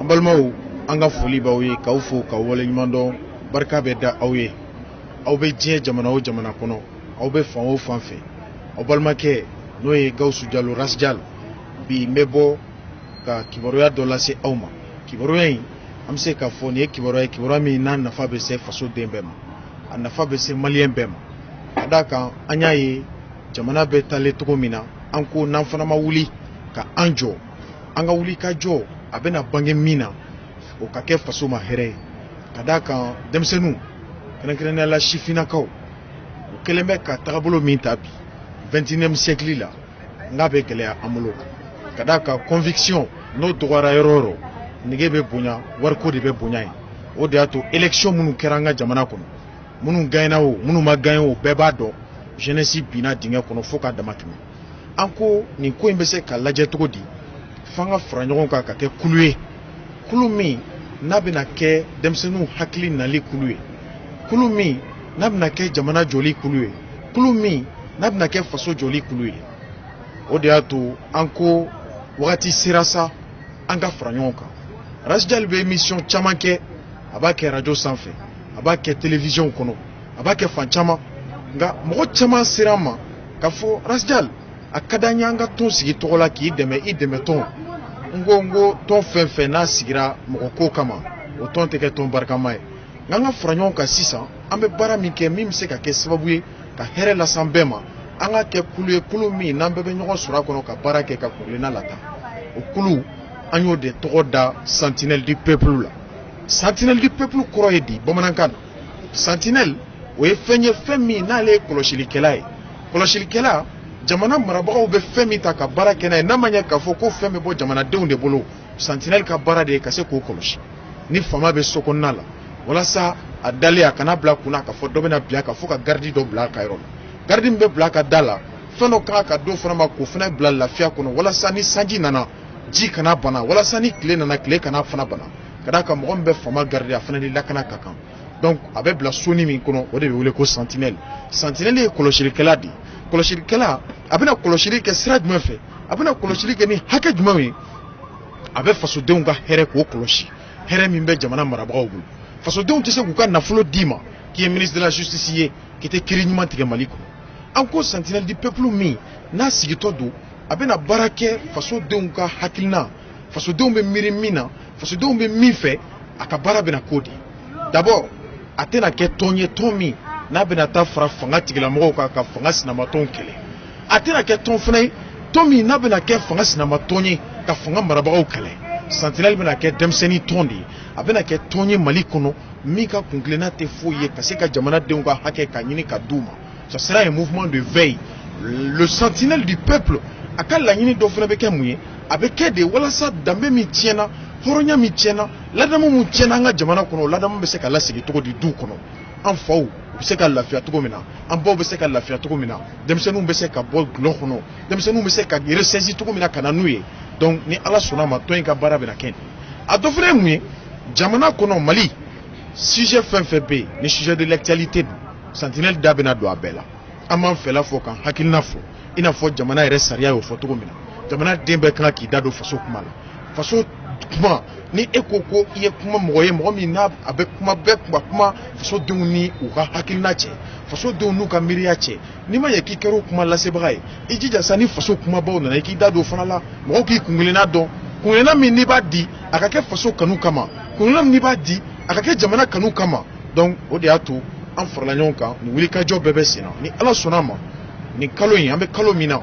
Ambalmao anga foli bawe kaufo kawole nyimando barka beda awye awbe je jamana o jamana kono awbe fan o fanfe awbalmake noye Gawsu Diallo Rasdial bi mebo ka kiboroya dolase awma kiboroya amse ka foni kiboroya mi nan nafa be se faso dembema an nafa be se malien bema adaka anyaye jamana be tale togomina anko nan fana ma wuli ka anjo anga wuli ka jo abena bange mina o ka ke faso ma here kadaka demsenu kana la shifina kaw o kelembe ka tagabolo min tabi 21e siècle la ngabe kele amulo kadaka conviction no dogara eroro nigebe bunya warko de be bunya o de ato election munu keranga jamana kono munu gaina o munu magain o beba do jeunesse bina dinga kono foka damatumi anko ni ko imbese ka laje togodi fanga franyon ka ke kulue kulumi nabina ke demsenu hakli nali kulue kulumi nabina ke jamana joli kulue kulumi nabina ke faso joli kulue o de ato anko wakati sirasa anga franyon ka Rasdial be mission chamanke abake radio sanfe abake télévision kono abake fanchama nga mo chama sirama kafo Rasdial akadanya nga ton sigi togola ki ideme ton ngo ton fenfe na sigira moko kama o ton teke ton barkamae nga franyon ka sisa ambe bara mike mimse ka ke sababu ka here la sambema anga ke kulumi nambe be nyogo sura kono ka barake ka kulina lata o kulu anyo de togoda sentinelle du peuple la sentinelle du peuple kroyedi bomanankan sentinelle o fenye femi na le koloshilikela jamana marabago be femi ta ka barake na namanya ka foko femi bo jamana deunde bolo sentinelle ka barade ka se ko koloshi ni fama be sokonna la wala sa adale akana bla kuna ka fo dobena bla ka fo ka gardi do bla ka yoro gardi mbe bla ka dala feno ka do fona ma ko fena bla lafia kono wala sa ni sanji nana ji kana bana wala sa ni kle nana kle kana fana bana kadaka mo mbe fama gardi afana ni lakana kakan donc abe bla soni min kono o de be wole ko sentinelle e koloshirikela di koloshirikela abena koloshirike siraj mafe abena koloshirike ni hake jumawe abe faso deunga here ko koloshi here min be jamana marabago bulu faso deun tese ku ka nafulo dima qui est ministre de la justice qui était kirinima tige maliko anko sentinelle du peuple mi na sigito do abena barake faso deunga hakilna faso deun be mirimina faso deun be mife akabara bena kodi d'abord atena ke tonye tomi na bena ta fra fanga tigela mo ka fanga sinama ton kele atena ke ton fnai tomi na bena ke fanga sinama tonye ka fanga marabago kele sentinelle bena ke demseni tondi abena ke tonye malikono mika kunglena te foye kaseka jamana deunga hake ka nyini ka duma ça sera un mouvement de veille le sentinelle du peuple akala nyini do fna beke muye abeke de wala sa dambe mi tiena horonya mi tiena ladamu mu tiena nga jamana kono ladamu be se ka lasigi to di du kono en faw be se ka lafia to mina en bo be se ka lafia to mina demsenu be se ka bol glo kono demsenu be se ka resesi to mina kana nuye donc ni ala sona ma to inka bara be na ken adofre muye jamana kono Mali sujet FNFB ni sujet de l'actualité sentinelle dabena do abela aman fela fo kan hakilna fo ina fo jamana ere sariya yo fo to mina jamana dembe kan ki dado faso kuma la faso kuma ni ekoko iye kuma moye mo mi na abe kuma be kuma faso duni u ga hakilna che faso dunu ka miriya che ni ma yeki kero kuma la sebraye ijija sani faso kuma ba na yeki dado fana la mo ki kungulena do kungulena mi ni ba di akake faso kanu kama kungulena mi ba di akake jamana kanu kama donc o de ato en farla nyonka ni wuli ka job bebe sina ni ala sonama ni kalo yin ambe kalo mina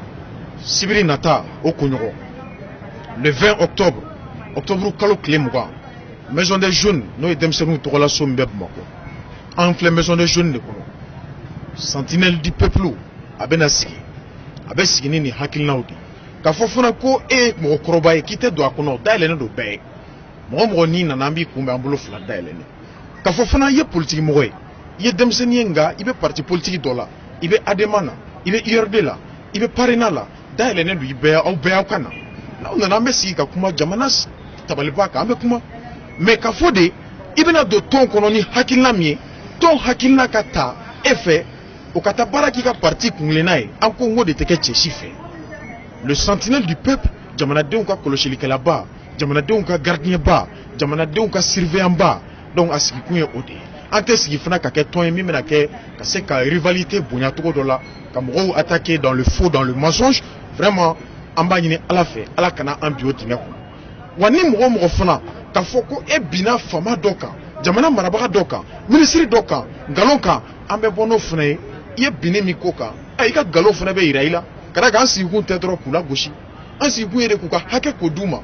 sibiri nata o kunyogo le 20 octobre kalo klemuga maison des jeunes no edemsenu to la so mbeb mako en plein maison des jeunes de kono sentinelle du peuple abena sigi abe sigi ni hakilna odi ka fofuna ko mo koroba e kite do akono dailene do be mo ni na nambi kumbe ambulo fula dailene ka fofuna ye politique mo ye demseni nga ibe parti politique dola ibe ademana ibe IRD la ibe parena la dailene do ibe au be akana na ona nambe sigi ka kuma jamanas tabalibaka ambe kuma mais ka fode ibena do ton kono ni hakilna mie ton hakilna kata efe o kata baraki ka parti kunglenae anko ngode teke chechife le sentinelle du peuple jamana de ka koloshilika là-bas jamana de ka gardien ba jamanadenw ka surveillant ba donc a sigi kun ye o de ye an tɛ sigi fana ka kɛ tɔn ye min bɛna kɛ ka se ka rivalité bonya cogo dɔ la ka mɔgɔw attaquer dans le faux dans le mensonge vraiment an b'a ɲini ala fɛ ala kana an bi o dingɛ kɔnɔ wa ni mɔgɔ mɔgɔ fana k'a fɔ ko e binna fama dɔ kan jamana marabaga dɔ kan minisiri dɔ kan nkalon kan an bɛ bɔ n'o fana ye i ye binni min ko kan i ka nkalon fana bɛ yira i la ka da kan an sigikun tɛ dɔrɔn k'u lagosi an sigikun ye de k'u ka hakɛ ko d'u ma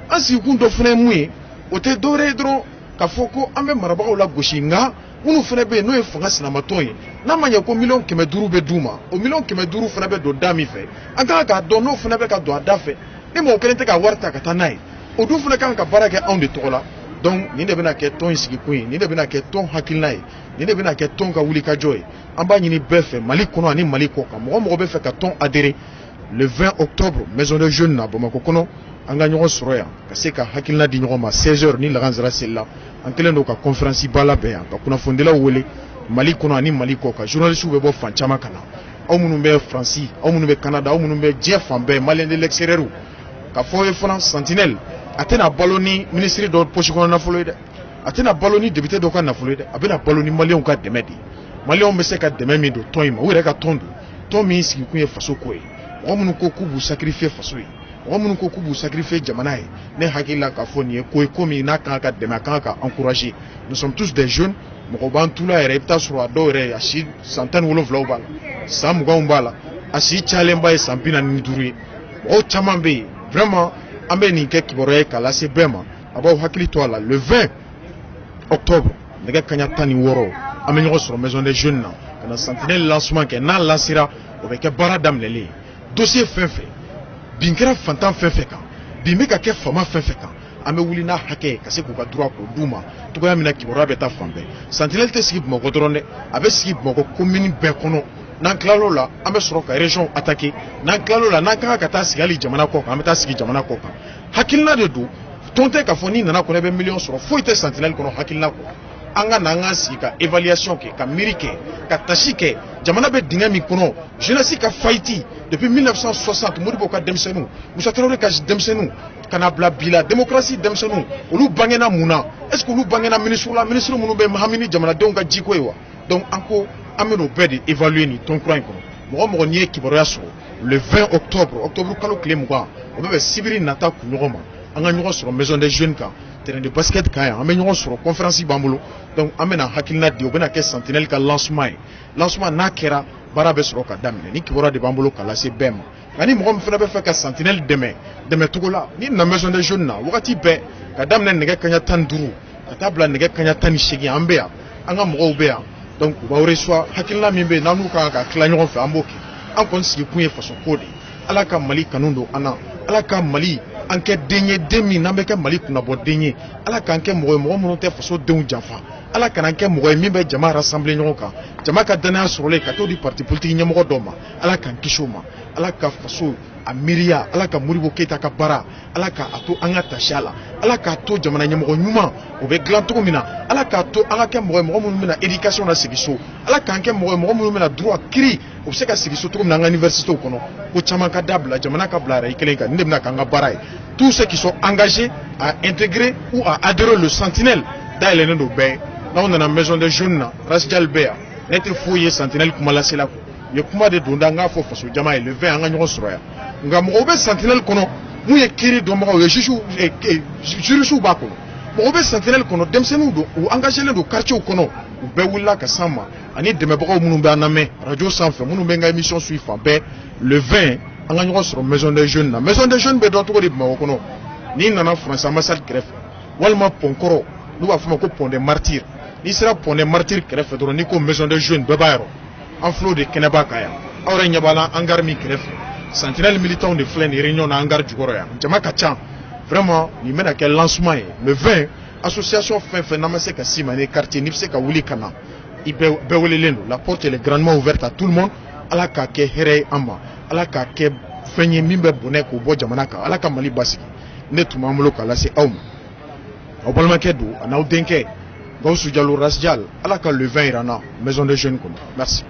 an sigikun dɔ fana ye mun ye o tɛ dɔwɛrɛ ye dɔrɔn k'a fɔ ko an bɛ marabagaw lagosi nka minnu fana bɛ yen n'o ye fanga sinamatɔn ye n'a ma ɲɛ ko 500,000 bɛ d'u ma o 500,000 fana bɛ don da min fɛ an kan k'a dɔn n'o fana bɛ ka don a da fɛ ni mɔgɔ kelen tɛ ka wari ta ka taa n'a ye o dun fana kan ka baara kɛ anw de tɔgɔ la donc nin de bɛna kɛ tɔn in sigikun ye nin de bɛna kɛ tɔn hakilina ye nin de bɛna kɛ tɔn ka wulikajɔ ye an b'a ɲini bɛɛ fɛ mali kɔnɔ ani mali kɔ kan mɔgɔ mɔgɔ bɛ fɛ ka tɔn adhérer le 20 octobre maison des jeunes na Bamakɔ kɔnɔ an ka ɲɔgɔn sɔrɔ yan ka se ka hakilina di ɲɔgɔn ma 16h ni lakanzara selila an kɛlen don ka conférence ba labɛn yan ka kunnafonidilaw wele mali kɔnɔ ani mali kɔ kan journalistes bɛ bɔ fan caman ka na aw minnu bɛ faransi aw minnu bɛ canada aw minnu bɛ diɲɛ fan bɛɛ maliyɛn de l'extérieur ka fɔ ye fana sentinelle a tɛna balo ni ministre dɔ poche kɔnɔ nafolo ye dɛ a tɛna balo ni député dɔ ka nafolo ye dɛ a bɛna balo ni maliyɛnw ka dɛmɛ de ye maliyɛnw bɛ se ka dɛmɛ min don tɔn in ma u yɛrɛ ka tɔn don tɔn min sigikun ye faso ko ye mɔgɔ minnu ko k'u b'u sacrifier faso ye mɔgɔ minnu ko k'u b'u sacrifier jamana ye ne hakili la k'a fɔ nin ye ko ye ko min n'a kan ka dɛmɛ a kan ka encourager nous sommes tous des jeunes mɔgɔ b'an tu la yɛrɛ i bɛ taa sɔrɔ a dɔw yɛrɛ a si san 17 b'a la san 20 b'a la a si cayalenba ye san 45 ye mɔgɔw caman bɛ yen vraiment an bɛ nin kɛ kibaruya ye k'a lase bɛɛ ma a b'aw hakili to a la le 20 octobre nɛgɛ kaɲa 16 an bɛ ɲɔgɔn sɔrɔ maison des jeunes na ka na sentinelle lancement kɛ n'a lancera o bɛ kɛ baara daminɛlen ye dossier fɛn fɛn bin kɛra fantan fɛn fɛn kan bin bɛ ka kɛ fama fɛn fɛn kan an bɛ wuli n'a hakɛ ye ka se k'u ka droit k'o d'u ma cogoya min na kibaruya bɛ taa fan bɛɛ sentinelle tɛ sigi Bamakɔ dɔrɔn dɛ a bɛ sigi Bamakɔ commune bɛɛ kɔnɔ n'an tilal'o la an bɛ sɔrɔ ka région attaquer n'an tilal'o la n'an kan ka taa sigi hali jamana kɔ kan an bɛ taa sigi jamana kɔ kan hakilina de don tɔn tɛ k'a fɔ n'i nana kɔnɔ i bɛ miliyɔn sɔrɔ foyi tɛ sentinelle kɔnɔ hakilina kɔ an ka na an ka sigi ka évaluation kɛ ka miiri kɛ ka tasi kɛ jamana bɛ dingɛ min kɔnɔ jeunesse ka faillite depuis 1960 Modibo ka denmisɛnninw Musa Traoré ka denmisɛnninw ka na bila bi la démocratie denmisɛnninw olu bangena mun na est ce que olu bangena ministre la ministre minnu bɛ hami ni jamanadenw ka jiko ye wa donc an ko an bɛ n'o bɛɛ de évaluer nin tɔn kura in kɔnɔ mɔgɔ mɔgɔ n'i ye kibaruya sɔrɔ le 20 octobre kalo tile 20 o bɛ bɛn sibiri nata kunɲɔgɔn ma an ka ɲɔgɔn sɔrɔ maison des jeunes kan terrain de basket kan yan an bɛ ɲɔgɔn sɔrɔ conférence b'an bolo donc an bɛna hakilina di o bɛna kɛ sentinelle ka lancement ye lancement n'a kɛra baara bɛ sɔrɔ ka daminɛ ni kibaruya de b'an bolo ka lase bɛɛ ma nka ni mɔgɔ min fana bɛ fɛ ka sentinelle dɛmɛ cogo la ni na maison des jeunes na wagati bɛɛ ka daminɛ nɛgɛ kaɲa 15 ka taa bila nɛgɛ kaɲa 18 an bɛ yan an ka mɔgɔw bɛ yan donc u b'aw reçoit hakilina min bɛ yen n'an n'u kan ka tila ɲɔgɔn fɛ an b'o kɛ an kɔni sigikun ye faso ko de ye ala ka mali kanu don an na ala ka mali an kɛ den ye den min n'an bɛ kɛ mali kunnabɔ den ye ala k'an kɛ mɔgɔ ye mɔgɔ minnu tɛ faso denw janfa ala kan'an kɛ mɔgɔ ye min bɛ jama rassembler ɲɔgɔn kan jama ka danaya sɔrɔlen ka t'o di parti politique ɲɛmɔgɔ dɔw ma ala k'an kisi o ma ala ka faso a miiriya ala ka Modibo Keyita ka baara ala k'a to an ka tasi a la ala k'a to jamana ɲɛmɔgɔ ɲuman o bɛ dilan cogo min na ala k'a to an ka kɛ mɔgɔ ye mɔgɔ minnu bɛna éducation na sigi so ala k'an kɛ mɔgɔ ye mɔgɔ minnu bɛna droit kiri o bɛ se ka sigi so cogo min na an ka université kɔnɔ ko caman ka dabila jamana ka bila yɛrɛ i kelen kan nin de bɛna k'an ka baara ye tous ceux qui sont engagés à intégrer ou à adhérer le sentinelle dayɛlɛnnen don bɛɛ n'aw nana maison des jeunes na Rasjal bɛ yan ne tɛ foyi ye sentinelle kuma lasela ko ye kuma de don da an k'a fɔ faso jama ye le 20 an ka ɲɔgɔn sɔrɔ yan nka mɔgɔw bɛ sentinelle kɔnɔ mun ye kiiri dɔnbagaw ye jurisiw b'a kɔnɔ mɔgɔw bɛ sentinelle kɔnɔ denmisɛnninw don u engagélen don quartier kɔnɔ u bɛɛ wulila ka s'an ma ani dɛmɛbagaw minnu bɛ an lamɛn radio sanfɛ minnu bɛ n ka émission suivre fan bɛɛ le 20 an ka ɲɔgɔn sɔrɔ maison des jeunes na maison des jeunes bɛ dɔn cogo di Bamakɔ kɔnɔ n'i nana France ambassade kɛrɛfɛ walima Pɔnkɔrɔ n'u b'a fɔ ma ko Pont des Martyrs n'i sera Pont des Martyrs kɛrɛfɛ dɔrɔn n'i ko maison des jeunes bɛɛ b'a yɔrɔ an filɛ o de kɛnɛba kan yan aw yɛrɛ ɲɛ b'a la hangar min kɛrɛfɛ sentinelle militant de filɛ nin réunion na hangar jukɔrɔ yan jama ka ca vraiment nin bɛna kɛ lancement ye le 20 association fɛn fɛn n'an ma se ka s'i ma ni quartier n'i bɛ se ka wuli ka na i bɛɛ welelen don la porte est grandement ouverte à tout le monde ala k'a kɛ hɛrɛ ye an ma ala k'a kɛ fɛn ye min bɛ bonɛ k'o bɔ jamana kan ala ka mali basigi ne tun b'an bolo k'a lase aw ma aw balimakɛ don a n'aw denkɛ Gawusu Jalo Rasjal ala ka le 20 yira n na maison des jeunes kɔnɔ merci.